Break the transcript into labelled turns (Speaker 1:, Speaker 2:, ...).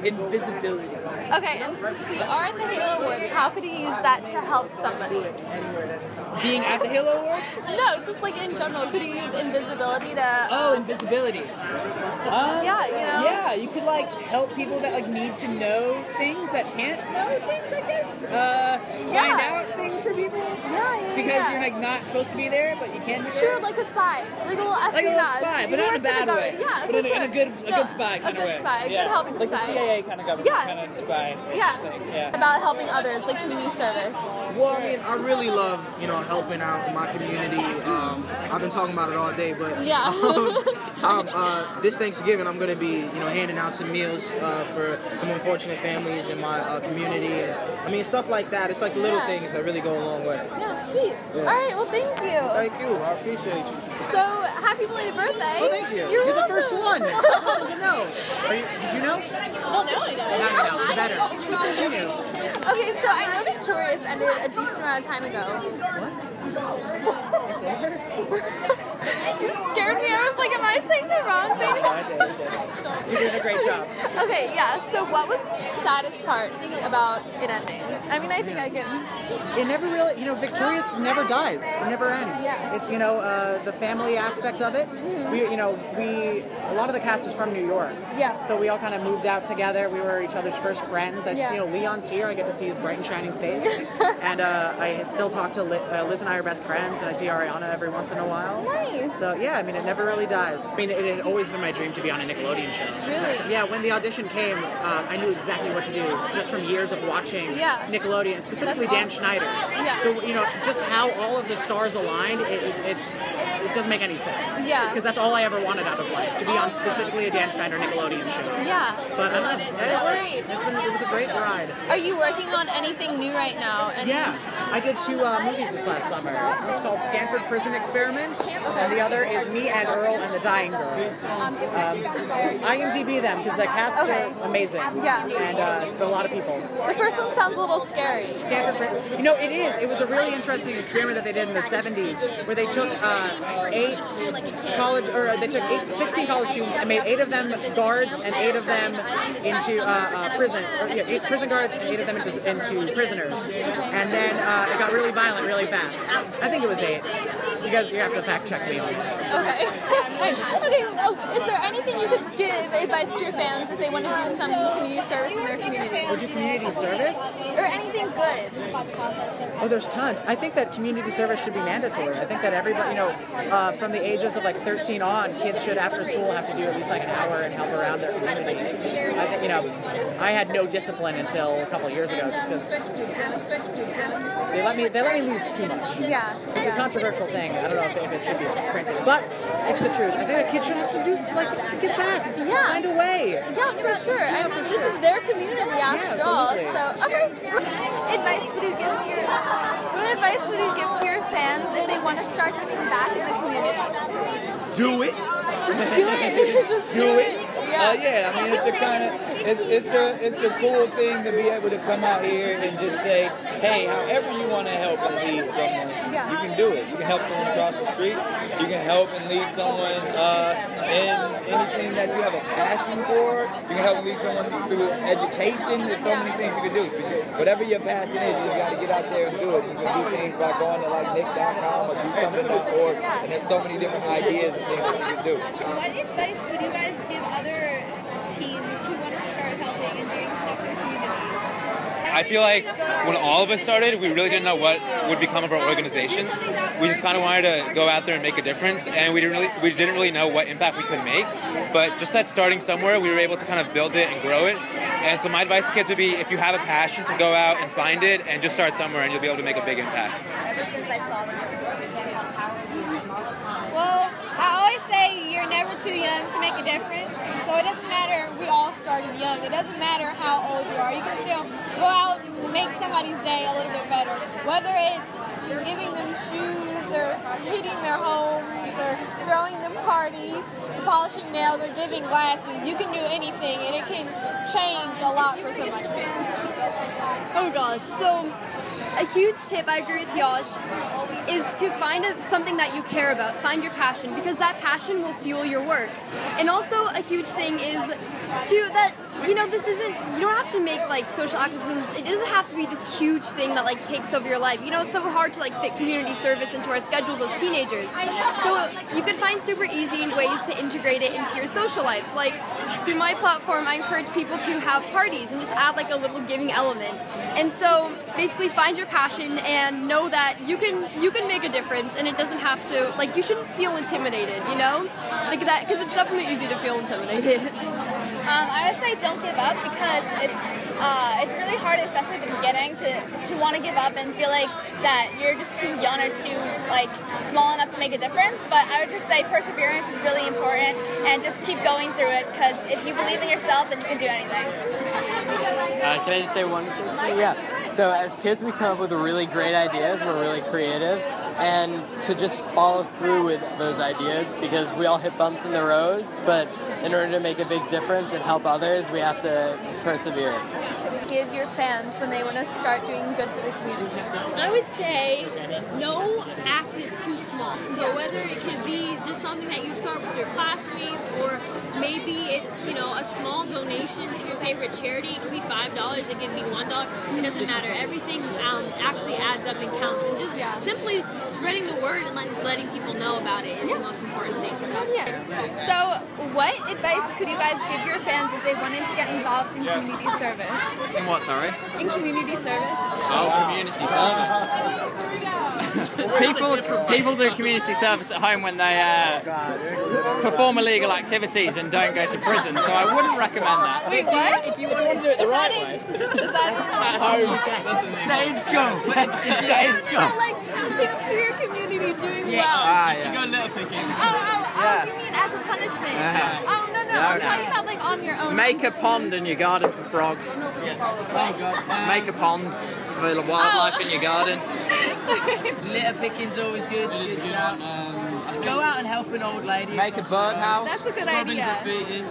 Speaker 1: invisibility.
Speaker 2: Okay, and since we are at the HALO Awards, how could you use that to help somebody?
Speaker 1: Being at the HALO Awards?
Speaker 2: No, just like in general, could you use invisibility to...
Speaker 1: Oh, invisibility.
Speaker 2: Yeah, you know?
Speaker 1: Yeah, you could like help people that like need to know things that can't know things, I guess. Find out things for people.
Speaker 2: Yeah.
Speaker 1: Because you're like not supposed to be there, but you can be there.
Speaker 2: Sure, like a spy. Like a little espionage.
Speaker 1: Like a little spy, but not in a bad way.
Speaker 2: Yeah,
Speaker 1: but in a good spy kind of way.
Speaker 2: A good spy,
Speaker 1: Yeah.
Speaker 2: good helping
Speaker 1: like
Speaker 2: spy.
Speaker 1: Like the CIA kind of government kind of spy thing. Yeah.
Speaker 2: About helping others, like community service.
Speaker 3: Well, I mean, I really love, helping out in my community. I've been talking about it all day, but this Thanksgiving I'm going to be, handing out some meals for some unfortunate families in my community. And, I mean, stuff like that. It's like the little things that really go a long way.
Speaker 2: Yeah, sweet. Yeah. All right, well, thank you.
Speaker 3: Thank you. I appreciate you.
Speaker 2: So, happy belated birthday.
Speaker 3: Oh, thank you.
Speaker 2: You're
Speaker 3: the first one. How did you know? Did you know?
Speaker 2: Well, now I know.
Speaker 3: No, better. You knew.
Speaker 2: Okay, so I know Victorious ended a decent amount of time ago.
Speaker 3: What? It's over?
Speaker 2: You scared me. I was like, am I saying the wrong thing?
Speaker 3: No, I did. You did a great job.
Speaker 2: Okay, yeah. So what was the saddest part about it ending? I mean, I think I can...
Speaker 4: It never really, Victorious never dies. It never ends.
Speaker 2: Yeah.
Speaker 4: It's, the family aspect of it. A lot of the cast is from New York.
Speaker 2: Yeah.
Speaker 4: So we all kind of moved out together. We were each other's first friends. Leon's here. I get to see his bright and shining face. And I still talk to Liz and I are best friends, and I see Ariana every once in a while.
Speaker 2: Nice.
Speaker 4: So, yeah, I mean, it never really dies. I mean, it had always been my dream to be on a Nickelodeon show.
Speaker 2: Really?
Speaker 4: Yeah, when the audition came, I knew exactly what to do, just from years of watching Nickelodeon, specifically Dan Schneider.
Speaker 2: Yeah.
Speaker 4: Just how all of the stars aligned, it doesn't make any sense.
Speaker 2: Yeah.
Speaker 4: Because that's all I ever wanted out of life, to be on specifically a Dan Schneider Nickelodeon show.
Speaker 2: Yeah.
Speaker 4: But
Speaker 2: that's great.
Speaker 4: It was a great ride.
Speaker 2: Are you working on anything new right now?
Speaker 4: Yeah. I did 2 movies this last summer. One's called Stanford Prison Experiment, and the other is Me and Earl and the Dying Girl. IMDb them, because the cast are amazing.
Speaker 2: Yeah.
Speaker 4: And it's a lot of people.
Speaker 2: The first one sounds a little scary.
Speaker 4: Stanford Prison. It is. It was a really interesting experiment that they did in the 70s, where they took 16 college students and made 8 of them guards and 8 of them into prison. 8 prison guards and 8 of them into prisoners. And then it got really violent really fast. I think it was 8. You have to fact check me on that.
Speaker 2: Okay. Okay. Oh, is there anything you could give advice to your fans if they want to do some community service in their community?
Speaker 4: Or do community service?
Speaker 2: Or anything good?
Speaker 4: Oh, there's tons. I think that community service should be mandatory. I think that everybody, from the ages of 13 on, kids should after school have to do at least an hour and help around their community. I think, I had no discipline until a couple of years ago, just because they let me lose too much.
Speaker 2: Yeah.
Speaker 4: It's a controversial thing. I don't know if it should be printed, but it's the truth. I think that kids should have to do get back.
Speaker 2: Yeah.
Speaker 4: Find a way.
Speaker 2: Yeah, for sure. I mean, this is their community after all. So, okay. What advice would you give to your fans if they want to start giving back in the community?
Speaker 3: Do it.
Speaker 2: Just do it. Just do it.
Speaker 5: Yeah. I mean, it's the cool thing to be able to come out here and just say, hey, however you want to help and lead someone, you can do it. You can help someone across the street. You can help and lead someone in anything that you have a passion for. You can help and lead someone through education. There's so many things you can do. Whatever your passion is, you just got to get out there and do it. You can do things by going to nick.com or do something.org. And there's so many different ideas and things that you can do.
Speaker 2: What advice would you guys give other teens who want to start helping and doing stuff in the community?
Speaker 6: I feel like when all of us started, we really didn't know what would become of our organizations. We just kind of wanted to go out there and make a difference, and we didn't really know what impact we could make. But just at starting somewhere, we were able to kind of build it and grow it. And so my advice to kids would be, if you have a passion, to go out and find it and just start somewhere, and you'll be able to make a big impact.
Speaker 2: Ever since I saw them,
Speaker 7: well, I always say you're never too young to make a difference. So it doesn't matter, we all started young. It doesn't matter how old you are. You can still go out and make somebody's day a little bit better. Whether it's giving them shoes or heating their homes or throwing them parties, polishing nails or giving glasses, you can do anything and it can change a lot for somebody.
Speaker 8: Oh gosh, so a huge tip, I agree with Yash, is to find something that you care about, find your passion, because that passion will fuel your work. And also a huge thing is that you know, this isn't, you don't have to make like social activism, it doesn't have to be this huge thing that like takes over your life. You know, it's so hard to like fit community service into our schedules as teenagers. So you could find super easy ways to integrate it into your social life. Like through my platform, I encourage people to have parties and just add like a little giving element. And so basically find your passion and know that you can make a difference, and it doesn't have to, like, you shouldn't feel intimidated, you know? Like that, because it's definitely easy to feel intimidated.
Speaker 2: I would say don't give up, because it's really hard, especially at the beginning, to want to give up and feel like that you're just too young or too like small enough to make a difference. But I would just say perseverance is really important, and just keep going through it, because if you believe in yourself, then you can do anything.
Speaker 9: Can I just say one quick thing? Yeah. So as kids, we come up with really great ideas. We're really creative. And to just follow through with those ideas, because we all hit bumps in the road, but in order to make a big difference and help others, we have to persevere.
Speaker 2: Give your fans when they want to start doing good for the community?
Speaker 10: I would say no act is too small. So whether it could be just something that you start with your classmates, or maybe it's, you know, a small donation to your favorite charity. It could be $5, it could be $1. It doesn't matter. Everything actually adds up and counts. And just simply spreading the word and letting people know about it is the most important thing.
Speaker 2: So what advice could you guys give your fans if they wanted to get involved in community service?
Speaker 11: In what, sorry?
Speaker 2: In community service.
Speaker 11: Oh, community service.
Speaker 1: People do community service at home when they perform illegal activities and don't go to prison, so I wouldn't recommend that.
Speaker 2: Wait, what?
Speaker 1: If you want to do it the right way.
Speaker 2: Is that
Speaker 1: at home?
Speaker 3: Stay in school. Stay in school.
Speaker 2: Like things for your community doing well.
Speaker 1: Yeah.
Speaker 11: You go little picking.
Speaker 2: Oh, you mean as a punishment? Oh, no. I'm talking about like on your own.
Speaker 1: Make a pond in your garden for frogs. Make a pond to fill of wildlife in your garden.
Speaker 12: Litter picking's always good. Just go out and help an old lady.
Speaker 1: Make a birdhouse.
Speaker 2: That's a good idea.
Speaker 12: Graffiti.